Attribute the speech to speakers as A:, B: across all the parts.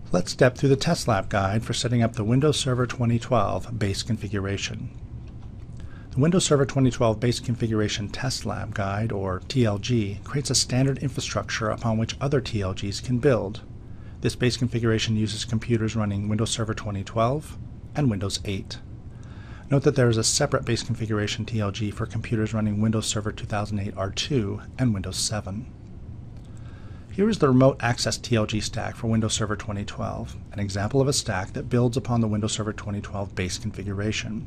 A: Let's step through the test lab guide for setting up the Windows Server 2012 base configuration. The Windows Server 2012 Base Configuration Test Lab Guide, or TLG, creates a standard infrastructure upon which other TLGs can build. This base configuration uses computers running Windows Server 2012 and Windows 8. Note that there is a separate base configuration TLG for computers running Windows Server 2008 R2 and Windows 7. Here is the Remote Access TLG stack for Windows Server 2012, an example of a stack that builds upon the Windows Server 2012 base configuration.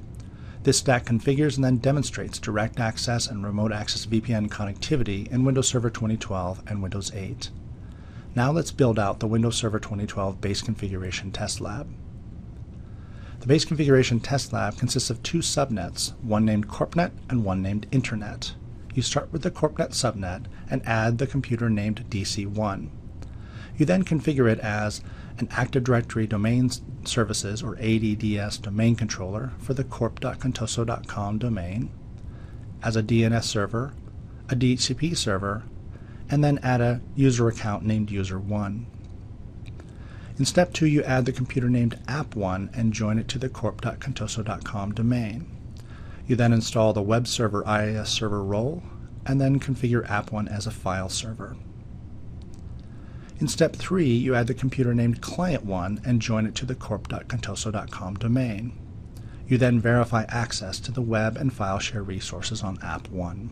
A: This stack configures and then demonstrates direct access and remote access VPN connectivity in Windows Server 2012 and Windows 8. Now let's build out the Windows Server 2012 Base Configuration Test Lab. The Base Configuration Test Lab consists of two subnets, one named CorpNet and one named Internet. You start with the CorpNet subnet and add the computer named DC1. You then configure it as an Active Directory Domain Services, or ADDS, domain controller for the corp.contoso.com domain, as a DNS server, a DHCP server, and then add a user account named user1. In step 2, you add the computer named app1 and join it to the corp.contoso.com domain. You then install the web server IIS server role and then configure app1 as a file server. In step 3, you add the computer named client1 and join it to the corp.contoso.com domain. You then verify access to the web and file share resources on app1.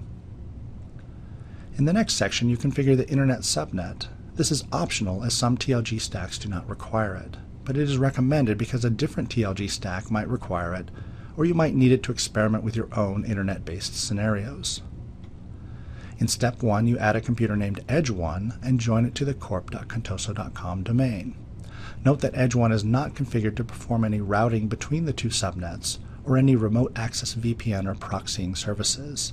A: In the next section, you configure the Internet subnet. This is optional as some TLG stacks do not require it, but it is recommended because a different TLG stack might require it, or you might need it to experiment with your own Internet-based scenarios. In step 1, you add a computer named Edge1 and join it to the corp.contoso.com domain. Note that Edge1 is not configured to perform any routing between the two subnets or any remote access VPN or proxying services.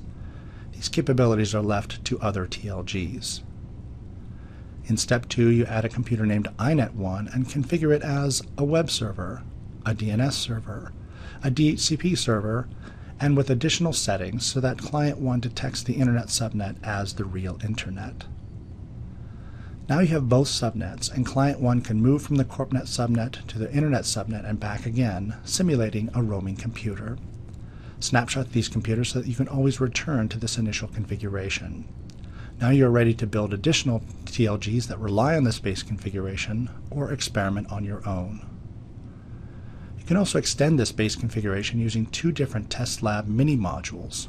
A: These capabilities are left to other TLGs. In step 2, you add a computer named iNet1 and configure it as a web server, a DNS server, a DHCP server, and with additional settings so that Client 1 detects the Internet subnet as the real Internet. Now you have both subnets, and Client 1 can move from the CorpNet subnet to the Internet subnet and back again, simulating a roaming computer. Snapshot these computers so that you can always return to this initial configuration. Now you are ready to build additional TLGs that rely on this base configuration or experiment on your own. You can also extend this base configuration using two different test lab mini modules.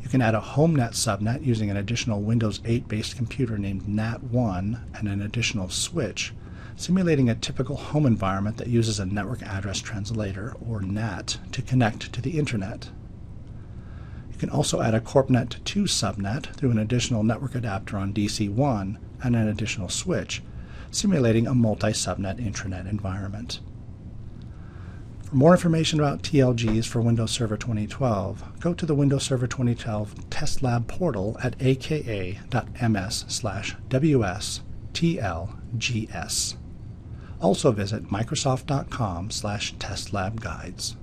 A: You can add a HomeNet subnet using an additional Windows 8 based computer named NAT1 and an additional switch, simulating a typical home environment that uses a network address translator, or NAT, to connect to the Internet. You can also add a CorpNet 2 subnet through an additional network adapter on DC1 and an additional switch, simulating a multi-subnet intranet environment. For more information about TLGs for Windows Server 2012, go to the Windows Server 2012 Test Lab portal at aka.ms/WS/TLGS. Also visit microsoft.com/testlabguides.